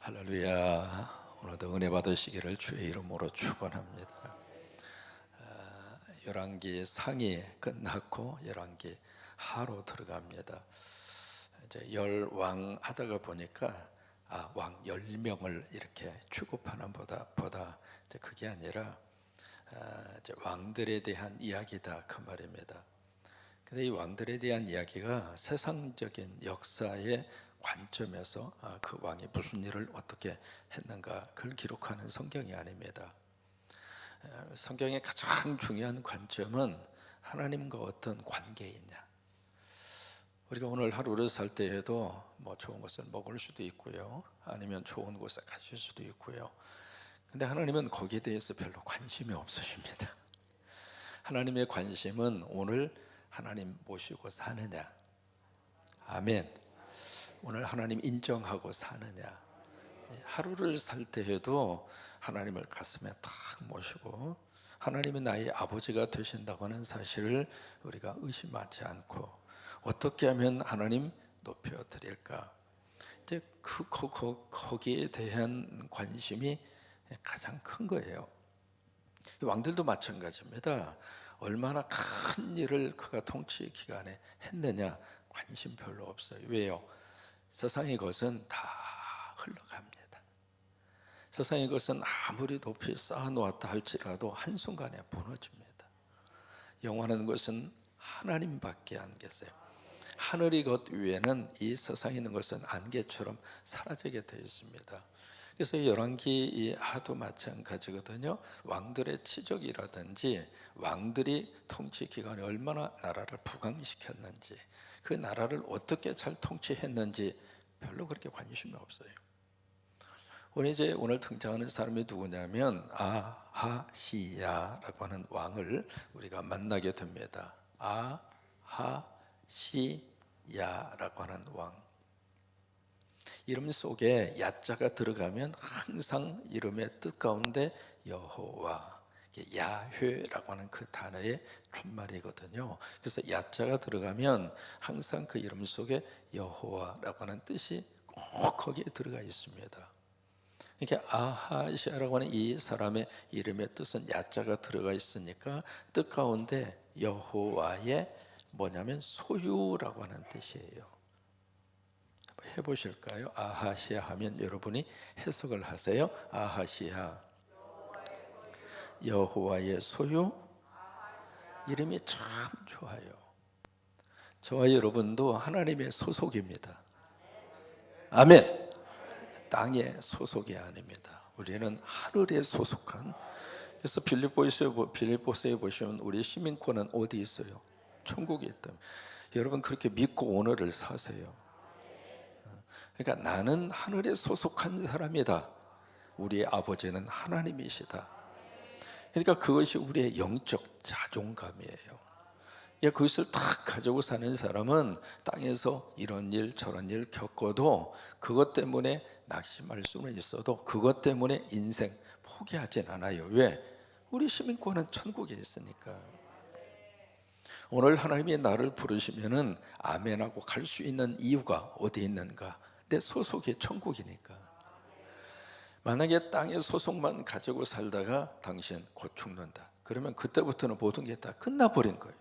할렐루야. 오늘도 은혜 받으시기를 주의 이름으로 축원합니다. 열왕기 상이 끝났고 열왕기 하로 들어갑니다. 이제 열왕 하다가 보니까 왕 10명을 이렇게 취급하는 보다 이제 그게 아니라 이제 왕들에 대한 이야기다 그 말입니다. 근데 이 왕들에 대한 이야기가 세상적인 역사의 관점에서 그 왕이 무슨 일을 어떻게 했는가 그걸 기록하는 성경이 아닙니다. 성경의 가장 중요한 관점은 하나님과 어떤 관계이냐. 우리가 오늘 하루를 살 때에도 뭐 좋은 것을 먹을 수도 있고요, 아니면 좋은 곳에 가실 수도 있고요. 근데 하나님은 거기에 대해서 별로 관심이 없으십니다. 하나님의 관심은 오늘 하나님 모시고 사느냐, 아멘. 오늘 하나님 인정하고 사느냐. 하루를 살 때에도 하나님을 가슴에 탁 모시고 하나님이 나의 아버지가 되신다고 하는 사실을 우리가 의심하지 않고 어떻게 하면 하나님 높여드릴까, 이제 거기에 대한 관심이 가장 큰 거예요. 왕들도 마찬가지입니다. 얼마나 큰 일을 그가 통치 기간에 했느냐 관심 별로 없어요. 왜요? 세상의 것은 다 흘러갑니다. 세상의 것은 아무리 높이 쌓아놓았다 할지라도 한순간에 무너집니다. 영원한 것은 하나님밖에 안 계세요. 하늘의 것 위에는 이 세상에 있는 것은 안개처럼 사라지게 되어 있습니다. 그래서 열왕기 하도 마찬가지거든요. 왕들의 치적이라든지 왕들이 통치 기간에 얼마나 나라를 부강시켰는지, 그 나라를 어떻게 잘 통치했는지 별로 그렇게 관심이 없어요. 오늘 등장하는 사람이 누구냐면 아하시야라고 하는 왕을 우리가 만나게 됩니다. 아하시야라고 하는 왕. 이름 속에 야자가 들어가면 항상 이름의 뜻 가운데 여호와, 야훼라고 하는 그 단어의 준말이거든요. 그래서 야자가 들어가면 항상 그 이름 속에 여호와라고 하는 뜻이 꼭 거기에 들어가 있습니다. 이렇게 아하시아라고 하는 이 사람의 이름의 뜻은 야자가 들어가 있으니까 뜻 가운데 여호와의 뭐냐면 소유라고 하는 뜻이에요. 해보실까요? 아하시아 하면 여러분이 해석을 하세요. 아하시아, 여호와의 소유. 이름이 참 좋아요. 저와 여러분도 하나님의 소속입니다. 아멘. 땅의 소속이 아닙니다. 우리는 하늘에 소속한. 그래서 빌립보서에 보시면 우리 시민권은 어디 있어요? 천국에 있다. 여러분 그렇게 믿고 오늘을 사세요. 그러니까 나는 하늘에 소속한 사람이다. 우리의 아버지는 하나님이시다. 그러니까 그것이 우리의 영적 자존감이에요. 그것을 딱 가지고 사는 사람은 땅에서 이런 일 저런 일 겪어도 그것 때문에 낙심할 수는 있어도 그것 때문에 인생 포기하진 않아요. 왜? 우리 시민권은 천국에 있으니까. 오늘 하나님이 나를 부르시면은 아멘하고 갈 수 있는 이유가 어디 있는가? 내 소속이 천국이니까. 만약에 땅의 소속만 가지고 살다가 당신 곧 죽는다, 그러면 그때부터는 모든 게 다 끝나버린 거예요.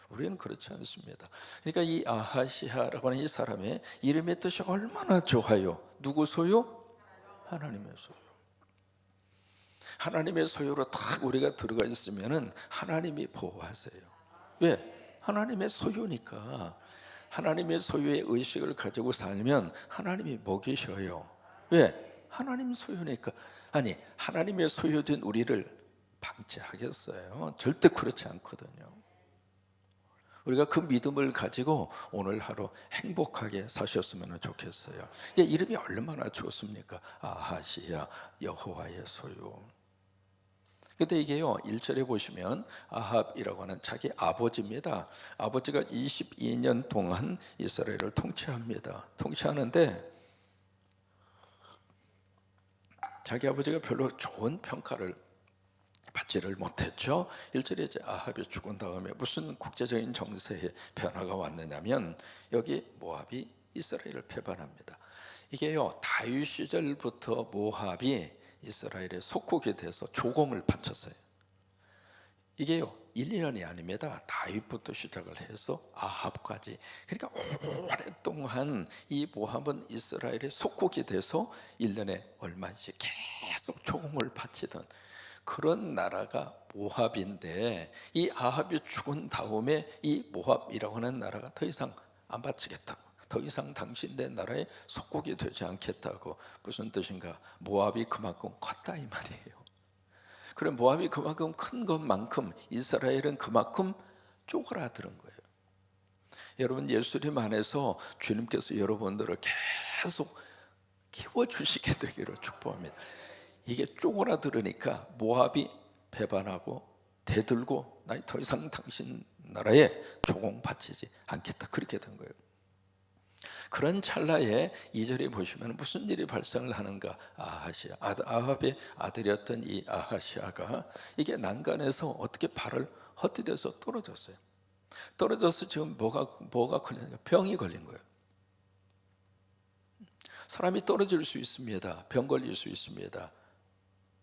우리는 그렇지 않습니다. 그러니까 이 아하시아라고 하는 이 사람의 이름의 뜻이 얼마나 좋아요. 누구 소유? 하나님의 소유. 하나님의 소유로 딱 우리가 들어가 있으면은 하나님이 보호하세요. 왜? 하나님의 소유니까. 하나님의 소유의 의식을 가지고 살면 하나님이 먹이셔요. 왜? 하나님 소유니까. 아니, 하나님의 소유된 우리를 방치하겠어요? 절대 그렇지 않거든요. 우리가 그 믿음을 가지고 오늘 하루 행복하게 사셨으면 좋겠어요. 이름이 얼마나 좋습니까? 아하시야, 여호와의 소유. 근데 이게요, 1절에 보시면 아합이라고 하는 자기 아버지입니다. 아버지가 22년 동안 이스라엘을 통치합니다. 통치하는데 자기 아버지가 별로 좋은 평가를 받지를 못했죠. 1절에 이제 아합이 죽은 다음에 무슨 국제적인 정세에 변화가 왔느냐면 여기 모압이 이스라엘을 배반합니다. 이게요, 다윗 시절부터 모압이 이스라엘의 속국이 돼서 조공을 바쳤어요. 이게요, 1, 2년이 아닙니다. 다윗부터 시작을 해서 아합까지. 그러니까 오랫동안 이 모압은 이스라엘의 속국이 돼서 1년에 얼마씩 계속 조공을 바치던 그런 나라가 모압인데, 이 아합이 죽은 다음에 이 모압이라고 하는 나라가 더 이상 안 바치겠다고, 더 이상 당신네 나라의 속국이 되지 않겠다고. 무슨 뜻인가? 모압이 그만큼 컸다 이 말이에요. 그래, 모압이 그만큼 큰 것만큼 이스라엘은 그만큼 쪼그라드는 거예요. 여러분, 예수님 안에서 주님께서 여러분들을 계속 키워주시게 되기를 축복합니다. 이게 쪼그라들으니까 모압이 배반하고 대들고 나 더 이상 당신 나라에 조공 바치지 않겠다, 그렇게 된 거예요. 그런 찰나에 2절에 보시면 무슨 일이 발생을 하는가? 아하시아, 아합의 아들이었던 이 아하시아가 이게 난간에서 어떻게 발을 헛디뎌서 떨어졌어요. 떨어져서 지금 뭐가 걸리는가? 병이 걸린 거예요. 사람이 떨어질 수 있습니다. 병 걸릴 수 있습니다.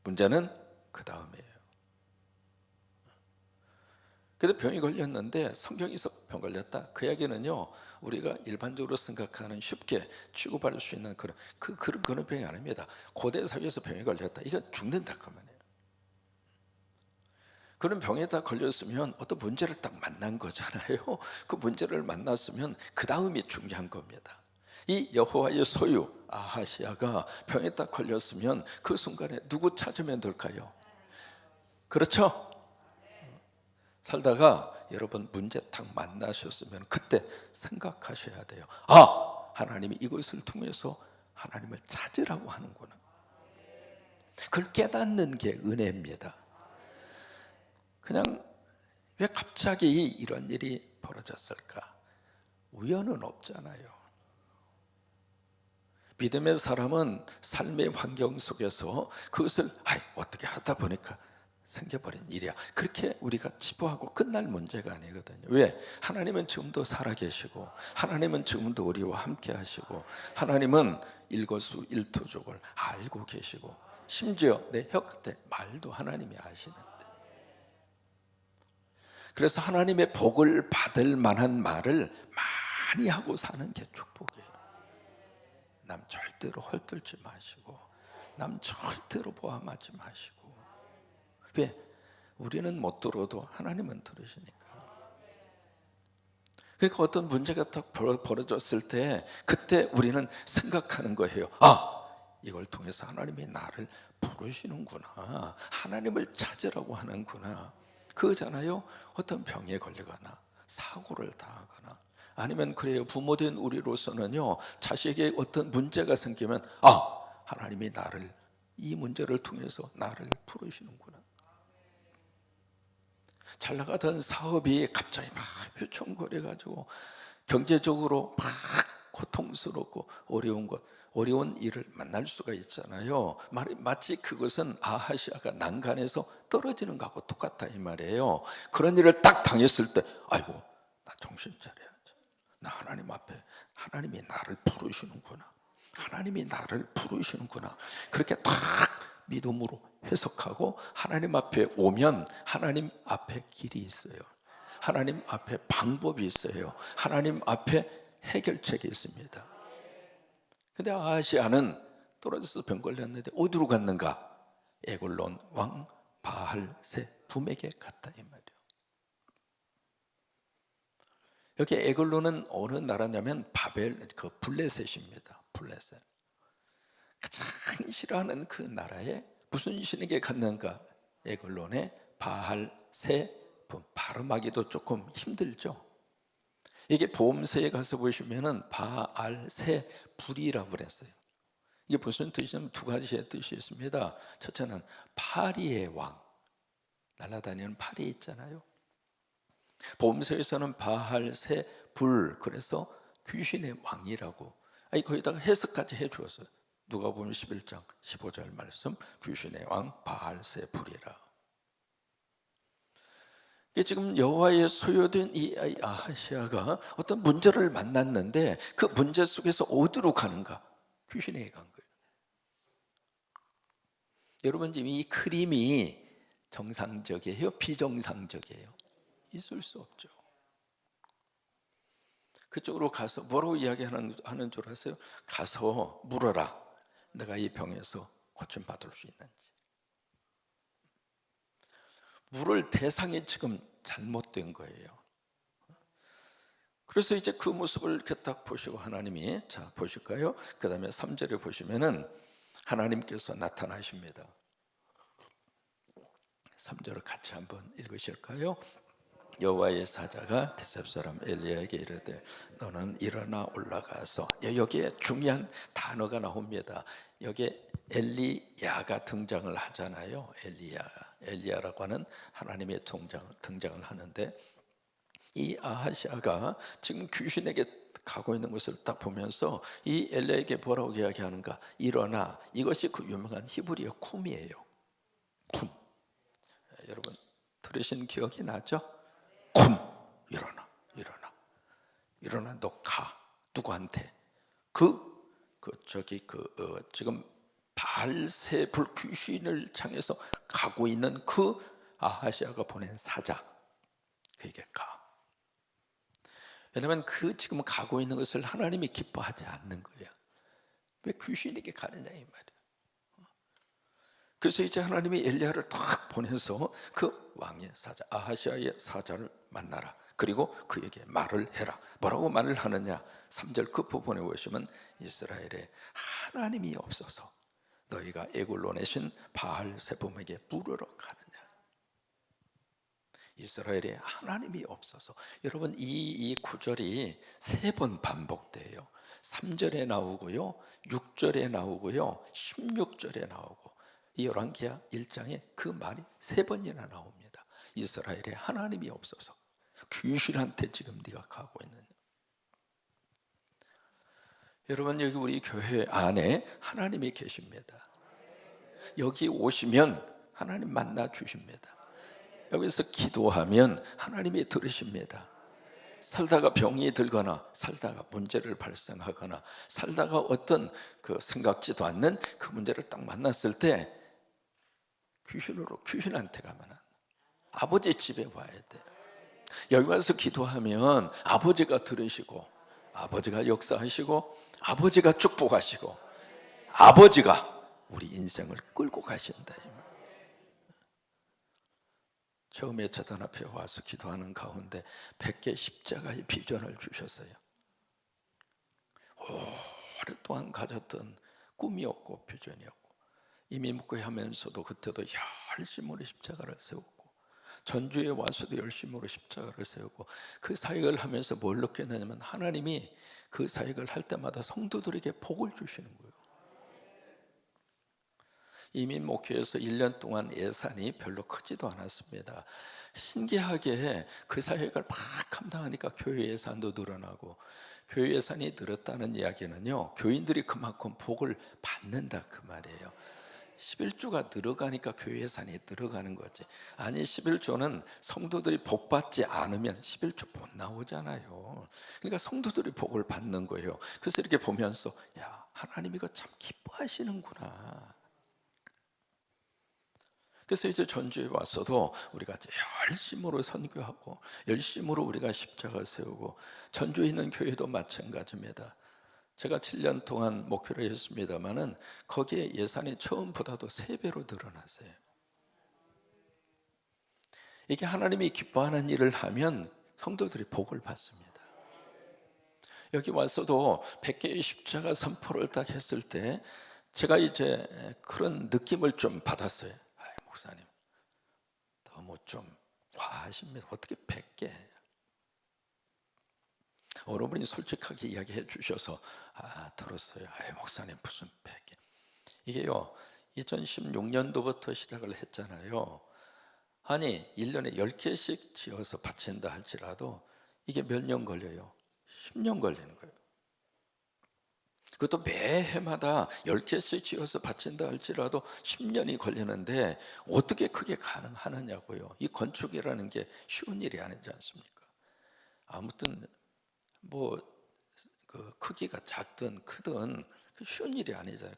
문제는 그 다음이에요. 그래서 병이 걸렸는데, 성경에서 병 걸렸다, 그 이야기는요, 우리가 일반적으로 생각하는 쉽게 취급할 수 있는 그런 병이 아닙니다. 고대 사회에서 병이 걸렸다, 이건 죽는다 그 말이에요. 그런 병에다 걸렸으면 어떤 문제를 딱 만난 거잖아요. 그 문제를 만났으면 그 다음이 중요한 겁니다. 이 여호와의 소유 아하시아가 병에 딱 걸렸으면 그 순간에 누구 찾으면 될까요? 그렇죠? 살다가 여러분 문제 딱 만나셨으면 그때 생각하셔야 돼요. 아, 하나님이 이것을 통해서 하나님을 찾으라고 하는구나. 그걸 깨닫는 게 은혜입니다. 그냥 왜 갑자기 이런 일이 벌어졌을까? 우연은 없잖아요. 믿음의 사람은 삶의 환경 속에서 그것을 어떻게 하다 보니까 생겨버린 일이야, 그렇게 우리가 치부하고 끝날 문제가 아니거든요. 왜? 하나님은 지금도 살아계시고, 하나님은 지금도 우리와 함께 하시고, 하나님은 일거수일투족을 알고 계시고, 심지어 내 혀 끝에 말도 하나님이 아시는데, 그래서 하나님의 복을 받을 만한 말을 많이 하고 사는 게 축복이에요. 남 절대로 헐뜯지 마시고, 남 절대로 보함하지 마시고. 왜? 우리는 못 들어도 하나님은 들으시니까. 그러니까 어떤 문제가 딱 벌어졌을 때 그때 우리는 생각하는 거예요. 아, 이걸 통해서 하나님이 나를 부르시는구나, 하나님을 찾으라고 하는구나. 그거잖아요. 어떤 병에 걸리거나 사고를 당하거나, 아니면 그래요, 부모된 우리로서는요, 자식에게 어떤 문제가 생기면 하나님이 나를, 이 문제를 통해서 나를 부르시는구나. 잘 나가던 사업이 갑자기 막 휘청거려가지고 경제적으로 막 고통스럽고 어려운 일을 만날 수가 있잖아요. 마치 그것은 아하시아가 난간에서 떨어지는 것하고 똑같다 이 말이에요. 그런 일을 딱 당했을 때, 아이고, 나 정신 차려야지. 나 하나님 앞에, 하나님이 나를 부르시는구나, 하나님이 나를 부르시는구나, 그렇게 딱 믿음으로 해석하고 하나님 앞에 오면 하나님 앞에 길이 있어요. 하나님 앞에 방법이 있어요. 하나님 앞에 해결책이 있습니다. 근데 아하시아는 떨어져서 병 걸렸는데 어디로 갔는가? 에글론 왕 바알세붐에게 갔다 이 말이에요. 여기 에글론은 어느 나라냐면 블레셋입니다. 블레셋. 가장 싫어하는 그 나라에 무슨 신에게 갔는가? 에글론의 바알세붐. 발음하기도 조금 힘들죠. 이게 보험서에 가서 보시면은 바알세불이라고 그랬어요. 이게 무슨 뜻이냐면 두 가지의 뜻이 있습니다. 첫째는 파리의 왕, 날아다니는 파리 있잖아요. 보험서에서는 바알세불, 그래서 귀신의 왕이라고 거기다가 해석까지 해주었어요. 누가복음 11장 15절 말씀, 귀신의 왕 바알세불이라. 지금 여호와의 소유된 이 아하시아가 어떤 문제를 만났는데 그 문제 속에서 어디로 가는가? 귀신에게 간 거예요. 여러분 지금 이 그림이 정상적이에요? 비정상적이에요? 있을 수 없죠. 그쪽으로 가서 뭐라고 이야기하는 줄 아세요? 가서 물어라. 내가 이 병에서 고침받을 수 있는지. 물을 대상이 지금 잘못된 거예요. 그래서 이제 그 모습을 이렇게 딱 보시고 하나님이, 자 보실까요? 그 다음에 3절에 보시면은 하나님께서 나타나십니다. 3절을 같이 한번 읽으실까요? 여호와의 사자가 대셉 사람 엘리야에게 이르되 너는 일어나 올라가서, 여기에 중요한 단어가 나옵니다. 여기에 엘리야가 등장을 하잖아요. 엘리야라고 하는 하나님의 등장을 하는데, 이 아하시아가 지금 귀신에게 가고 있는 것을 딱 보면서 이 엘리야에게 뭐라고 이야기하는가? 일어나. 이것이 그 유명한 히브리어 쿰이에요. 쿰. 여러분 들으신 기억이 나죠? 쿰. 일어나 너 가. 누구한테? 지금 바알세불 귀신을 향해서 가고 있는 그 아하시아가 보낸 사자, 그에게 가. 왜냐하면 그 지금 가고 있는 것을 하나님이 기뻐하지 않는 거예요. 왜 귀신에게 가느냐 이 말이에요. 그래서 이제 하나님이 엘리야를 딱 보내서 그 왕의 사자 아하시아의 사자를 만나라. 그리고 그에게 말을 해라. 뭐라고 말을 하느냐? 3절 그 부분에 보시면 이스라엘에 하나님이 없어서 너희가 애굽으로 내신 바알세봄에게 물으러 가느냐. 이스라엘에 하나님이 없어서. 여러분 이 구절이 3번 반복돼요. 3절에 나오고요, 6절에 나오고요, 16절에 나오고, 이 열왕기하 1장에 그 말이 3번이나 나옵니다. 이스라엘에 하나님이 없어서 귀신한테 지금 네가 가고 있는. 여러분 여기 우리 교회 안에 하나님이 계십니다. 여기 오시면 하나님 만나 주십니다. 여기서 기도하면 하나님이 들으십니다. 살다가 병이 들거나 살다가 문제를 발생하거나 살다가 어떤 그 생각지도 않는 그 문제를 딱 만났을 때 귀신한테 가면 아버지 집에 와야 돼. 여기 와서 기도하면 아버지가 들으시고 아버지가 역사하시고 아버지가 축복하시고 아버지가 우리 인생을 끌고 가신다. 처음에 제단 앞에 와서 기도하는 가운데 100개 십자가의 비전을 주셨어요. 오랫동안 가졌던 꿈이었고 비전이었고, 이미 묵회하면서도 그때도 열심으로 십자가를 세웠고, 전주에 와서도 열심으로 십자가를 세우고, 그 사역을 하면서 뭘 느꼈냐면 하나님이 그 사역을 할 때마다 성도들에게 복을 주시는 거예요. 이민 목회에서 1년 동안 예산이 별로 크지도 않았습니다. 신기하게 그 사역을 막 감당하니까 교회 예산도 늘어나고, 교회 예산이 늘었다는 이야기는요, 교인들이 그만큼 복을 받는다 그 말이에요. 11조가 늘어가니까 교회 예산이 늘어가는 거지. 아니 11조는 성도들이 복 받지 않으면 11조 못 나오잖아요. 그러니까 성도들이 복을 받는 거예요. 그래서 이렇게 보면서 야, 하나님 이거 참 기뻐하시는구나. 그래서 이제 전주에 와서도 우리가 열심으로 선교하고 열심으로 우리가 십자가 세우고, 전주에 있는 교회도 마찬가지입니다. 제가 7년 동안 목회를 했습니다마는 거기에 예산이 처음보다도 3배로 늘어났어요. 이게 하나님이 기뻐하는 일을 하면 성도들이 복을 받습니다. 여기 와서도 100개의 십자가 선포를 딱 했을 때 제가 이제 그런 느낌을 좀 받았어요. 목사님 너무 좀 과하십니다. 어떻게 100개? 어느 분이 솔직하게 이야기해 주셔서 들었어요. 목사님 무슨 100개? 이게요 2016년도부터 시작을 했잖아요. 아니 1년에 10개씩 지어서 바친다 할지라도 이게 몇 년 걸려요? 10년 걸리는 거예요. 그것도 매해마다 10개씩 지어서 바친다 할지라도 10년이 걸리는데 어떻게 그게 가능하느냐고요. 이 건축이라는 게 쉬운 일이 아니지 않습니까? 아무튼 그 크기가 작든 크든 쉬운 일이 아니잖아요.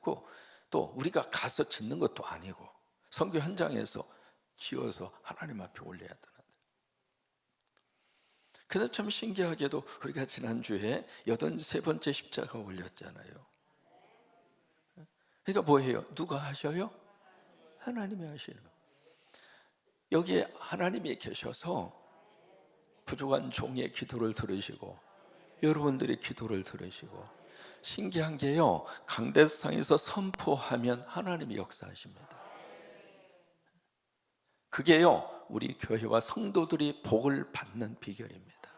또 우리가 가서 짓는 것도 아니고 선교 현장에서 지어서 하나님 앞에 올려야 되는데, 근데 참 신기하게도 우리가 지난주에 83번째 십자가 올렸잖아요. 그러니까 뭐예요? 누가 하셔요? 하나님이 하시는 거예요. 여기에 하나님이 계셔서 부족한 종의 기도를 들으시고 여러분들의 기도를 들으시고, 신기한 게요, 강대상에서 선포하면 하나님이 역사하십니다. 그게요, 우리 교회와 성도들이 복을 받는 비결입니다.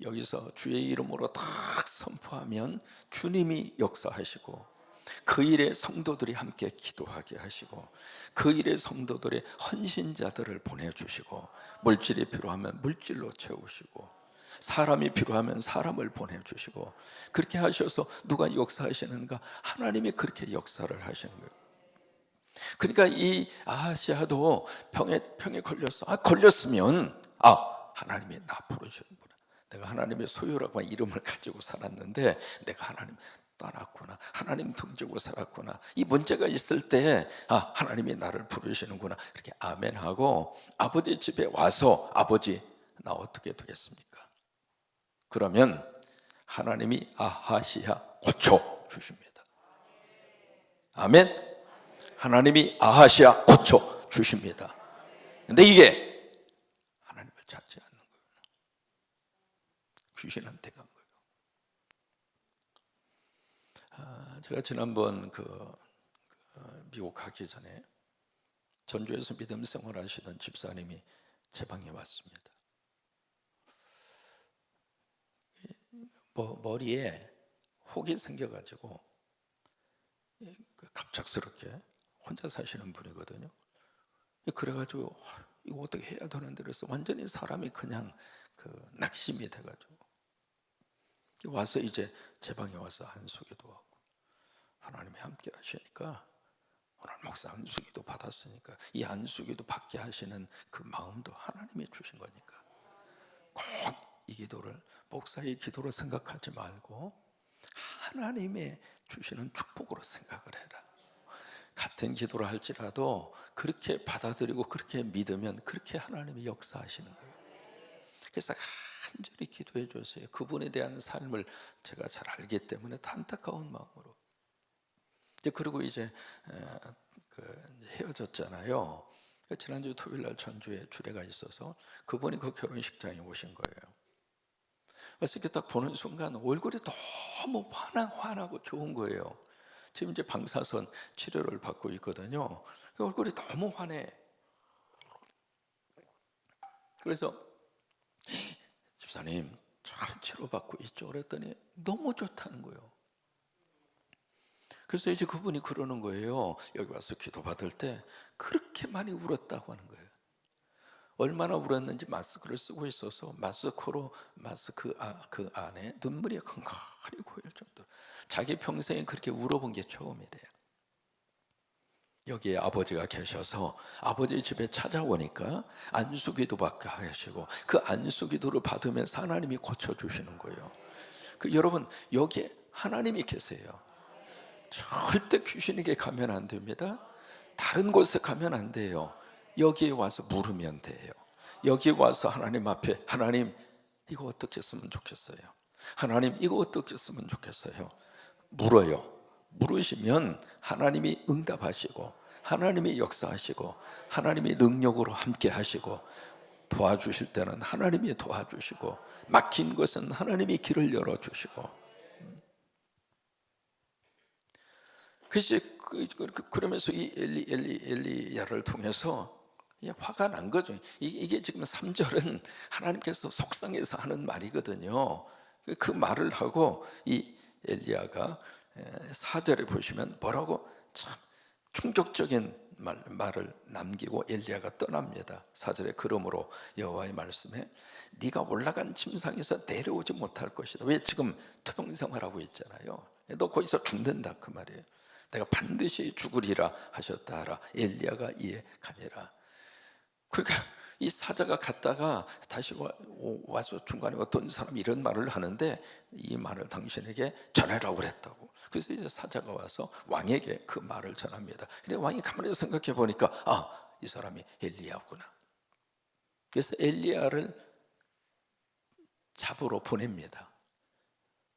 여기서 주의 이름으로 딱 선포하면 주님이 역사하시고, 그 일에 성도들이 함께 기도하게 하시고, 그 일에 성도들의 헌신자들을 보내주시고, 물질이 필요하면 물질로 채우시고, 사람이 필요하면 사람을 보내주시고, 그렇게 하셔서 누가 역사하시는가? 하나님이 그렇게 역사를 하시는 거예요. 그러니까 이 아하시아도 병에 걸렸으면 하나님이 나 부르시는구나. 내가 하나님의 소유라고 이름을 가지고 살았는데 내가 하나님 떠났구나, 하나님 등지고 살았구나, 이 문제가 있을 때 하나님이 나를 부르시는구나, 이렇게 아멘하고 아버지 집에 와서 아버지 나 어떻게 되겠습니까? 그러면 하나님이 아하시아 고쳐 주십니다. 아멘. 하나님이 아하시아 고쳐 주십니다. 근데 이게 하나님을 찾지 않는 거예요. 귀신한테 간 거예요. 제가 지난번 미국 가기 전에 전주에서 믿음 생활하시던 집사님이 제 방에 왔습니다. 머리에 혹이 생겨가지고 갑작스럽게 혼자 사시는 분이거든요. 그래가지고 이거 어떻게 해야 되는데, 그래서 완전히 사람이 그냥 낙심이 돼가지고 와서 이제 제 방에 와서 안수기도 하고, 하나님이 함께 하시니까 오늘 목사 안수기도 받았으니까 이 안수기도 받게 하시는 그 마음도 하나님이 주신 거니까 꼭 이 기도를 목사의 기도로 생각하지 말고 하나님의 주시는 축복으로 생각을 해라. 같은 기도를 할지라도 그렇게 받아들이고 그렇게 믿으면 그렇게 하나님이 역사하시는 거예요. 그래서 간절히 기도해 주세요. 그분에 대한 삶을 제가 잘 알기 때문에 안타까운 마음으로. 그리고 이제 헤어졌잖아요. 지난주 토요일 날 전주에 주례가 있어서 그분이 그 결혼식장에 오신 거예요. 그래서 이렇게 딱 보는 순간 얼굴이 너무 환하고 좋은 거예요. 지금 이제 방사선 치료를 받고 있거든요. 얼굴이 너무 환해. 그래서 집사님 잘 치료받고 있죠? 그랬더니 너무 좋다는 거예요. 그래서 이제 그분이 그러는 거예요. 여기 와서 기도받을 때 그렇게 많이 울었다고 하는 거예요. 얼마나 울었는지 마스크를 쓰고 있어서 마스크 그 안에 눈물이 컹컹하니 고일 정도로 자기 평생에 그렇게 울어본 게 처음이래요. 여기에 아버지가 계셔서 아버지 집에 찾아오니까 안수기도 받게 하시고 그 안수기도를 받으면서 하나님이 고쳐주시는 거예요. 여러분 여기에 하나님이 계세요. 절대 귀신에게 가면 안 됩니다. 다른 곳에 가면 안 돼요. 여기에 와서 물으면 돼요. 여기에 와서 하나님 앞에 하나님 이거 어떻게 했으면 좋겠어요. 하나님 이거 어떻게 했으면 좋겠어요. 물어요. 물으시면 하나님이 응답하시고 하나님이 역사하시고 하나님이 능력으로 함께 하시고 도와주실 때는 하나님이 도와주시고 막힌 것은 하나님이 길을 열어주시고. 그러면서 이 엘리야를 통해서 화가 난 거죠. 이게 지금 3절은 하나님께서 속상해서 하는 말이거든요. 그 말을 하고 이 엘리야가 4절에 보시면 뭐라고 참 충격적인 말을 남기고 엘리야가 떠납니다. 4절에 그러므로 여호와의 말씀에 네가 올라간 침상에서 내려오지 못할 것이다. 왜? 지금 투병생활하고 있잖아요. 너 거기서 죽는다 그 말이에요. 내가 반드시 죽으리라 하셨다 하라. 엘리야가 이에 가니라. 그러니까 이 사자가 갔다가 다시 와서 중간에 어떤 사람이 이런 말을 하는데 이 말을 당신에게 전해라고 그랬다고. 그래서 이제 사자가 와서 왕에게 그 말을 전합니다. 근데 왕이 가만히 생각해 보니까 이 사람이 엘리야구나. 그래서 엘리야를 잡으러 보냅니다.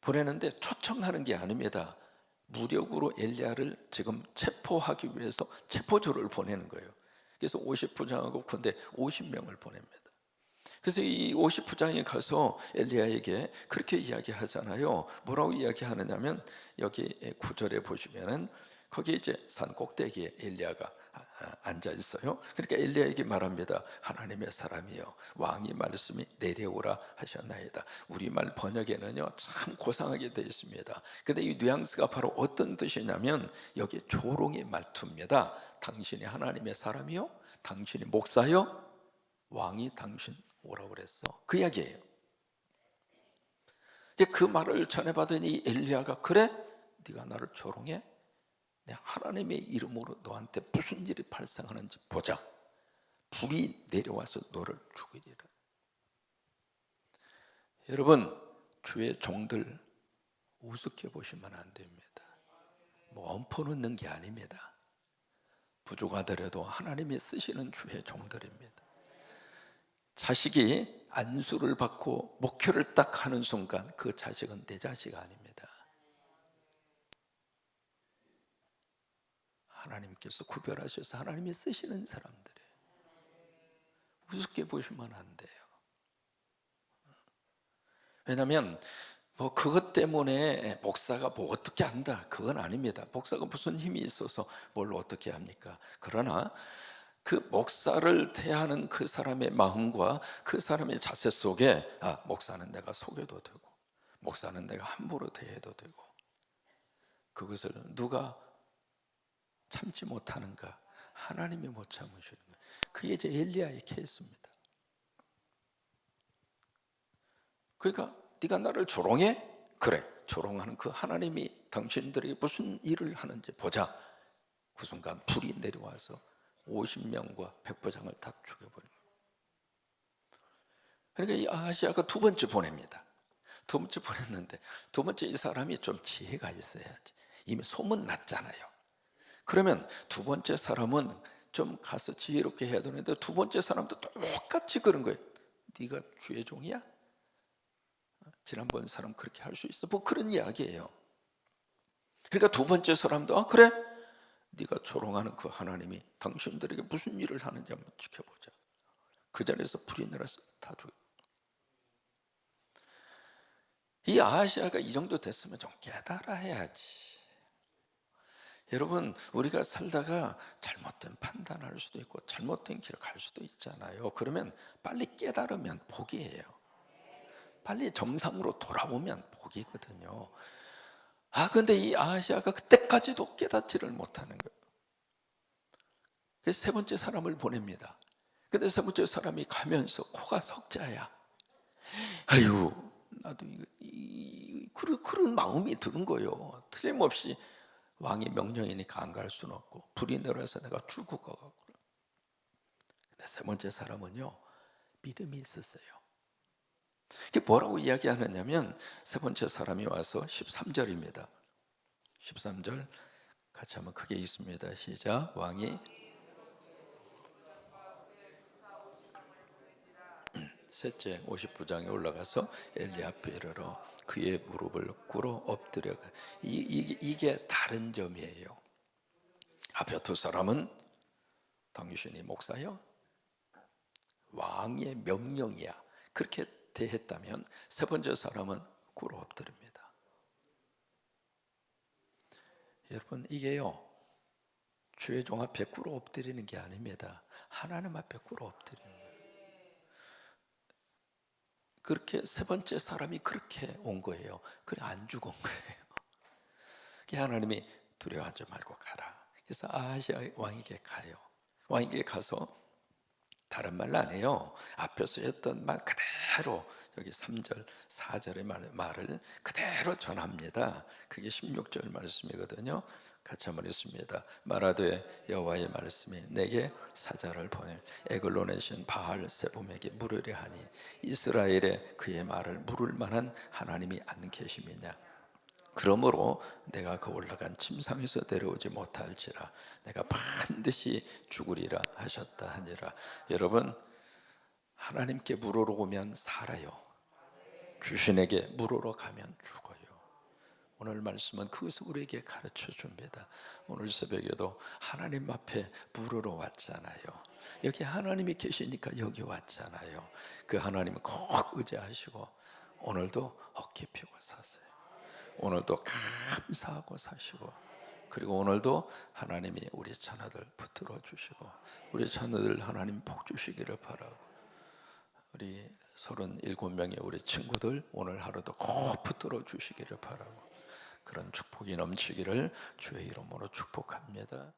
보내는데 초청하는 게 아닙니다. 무력으로 엘리야를 지금 체포하기 위해서 체포조를 보내는 거예요. 그래서 50부장하고 군대 50명을 보냅니다. 그래서 이 50부장이 가서 엘리야에게 그렇게 이야기하잖아요. 뭐라고 이야기하느냐면 여기 9절에 보시면은 거기 이제 산 꼭대기에 엘리야가 앉아 있어요. 그러니까 엘리야에게 말합니다. 하나님의 사람이여, 왕이 말씀이 내려오라 하셨나이다. 우리말 번역에는요 참 고상하게 되어 있습니다. 근데 이 뉘앙스가 바로 어떤 뜻이냐면 여기 조롱의 말투입니다. 당신이 하나님의 사람이요? 당신이 목사요? 왕이 당신 오라고 그랬어. 그 이야기예요. 이제 그 말을 전해받은 이 엘리야가 그래? 네가 나를 조롱해? 내가 하나님의 이름으로 너한테 무슨 일이 발생하는지 보자. 불이 내려와서 너를 죽이리라. 여러분, 주의 종들 우습게 보시면 안 됩니다. 뭐 엎어놓는 게 아닙니다. 부족하더라도 하나님이 쓰시는 주의 종들입니다. 자식이 안수를 받고 목표를 딱 하는 순간 그 자식은 내 자식 아닙니다. 하나님께서 구별하셔서 하나님이 쓰시는 사람들이에요. 우습게 보시면 안 돼요. 왜냐하면 뭐 그것 때문에 목사가 뭐 어떻게 한다 그건 아닙니다. 목사가 무슨 힘이 있어서 뭘 어떻게 합니까? 그러나 그 목사를 대하는 그 사람의 마음과 그 사람의 자세 속에 목사는 내가 속여도 되고 목사는 내가 함부로 대해도 되고 그것을 누가 참지 못하는가? 하나님이 못 참으시는 거예요. 그게 이제 엘리야의 케이스입니다. 그러니까 네가 나를 조롱해? 그래, 조롱하는 그 하나님이 당신들에게 무슨 일을 하는지 보자. 그 순간 불이 내려와서 50명과 백부장을 다 죽여버립니다. 그러니까 이 아하시아가 두 번째 보냅니다. 두 번째 보냈는데 두 번째 이 사람이 좀 지혜가 있어야지. 이미 소문 났잖아요. 그러면 두 번째 사람은 좀 가서 지혜롭게 해야 되는데 두 번째 사람도 똑같이 그런 거예요. 네가 주의 종이야? 지난번 사람 그렇게 할 수 있어? 뭐 그런 이야기예요. 그러니까 두 번째 사람도 그래? 네가 조롱하는 그 하나님이 당신들에게 무슨 일을 하는지 한번 지켜보자. 그 자리에서 불이 내려서 다 죽여. 이 아하시아가 이 정도 됐으면 좀 깨달아야지. 여러분, 우리가 살다가 잘못된 판단할 수도 있고 잘못된 길을 갈 수도 있잖아요. 그러면 빨리 깨달으면 복이에요. 빨리 정상으로 돌아오면 복이거든요. 근데 이 아하시아가 그때까지도 깨닫지를 못하는 거예요. 그래서 세 번째 사람을 보냅니다. 근데 세 번째 사람이 가면서 코가 석자야. 아유, 나도 그런 마음이 드는 거예요. 틀림없이 왕이 명령이니까 안 갈 수는 없고 불이 내려서 내가 죽을 것 같고. 근데 세 번째 사람은요 믿음이 있었어요. 이게 뭐라고 이야기하느냐면 세 번째 사람이 와서 13절입니다. 13절 같이 한번 크게 읽습니다. 시작. 왕이 셋째 50부장에 올라가서 엘리 앞에 이르러 그의 무릎을 꿇어 엎드려. 이게 다른 점이에요. 앞에 두 사람은 당신이 목사요? 왕의 명령이야. 그렇게 대했다면 세 번째 사람은 꿇어 엎드립니다. 여러분, 이게요 주의 종 앞에 꿇어 엎드리는 게 아닙니다. 하나님 앞에 꿇어 엎드리는 거예요. 그렇게 세 번째 사람이 그렇게 온 거예요. 그래 안 죽은 거예요. 하나님이 두려워하지 말고 가라. 그래서 아하시아 왕에게 가요. 왕에게 가서 다른 말 안 해요. 앞에서 했던 말 그대로 여기 3절, 4절의 말을 그대로 전합니다. 그게 16절 말씀이거든요. 같이 한번 읽습니다. 말하되 여호와의 말씀이 내게 사자를 보내 에글론에 신 바알 세봄에게 물으려 하니 이스라엘에 그의 말을 물을 만한 하나님이 안 계심이냐. 그러므로 내가 그 올라간 침상에서 내려오지 못할지라 내가 반드시 죽으리라 하셨다 하니라. 여러분, 하나님께 물으러 오면 살아요. 귀신에게 물으러 가면 죽어요. 오늘 말씀은 그것을 우리에게 가르쳐 줍니다. 오늘 새벽에도 하나님 앞에 물으러 왔잖아요. 여기 하나님이 계시니까 여기 왔잖아요. 그 하나님을 꼭 의지하시고 오늘도 어깨 펴고 사세요. 오늘도 감사하고 사시고, 그리고 오늘도 하나님이 우리 자녀들 붙들어 주시고 우리 자녀들 하나님 복 주시기를 바라고, 우리 37명의 우리 친구들 오늘 하루도 꼭 붙들어 주시기를 바라고, 그런 축복이 넘치기를 주의 이름으로 축복합니다.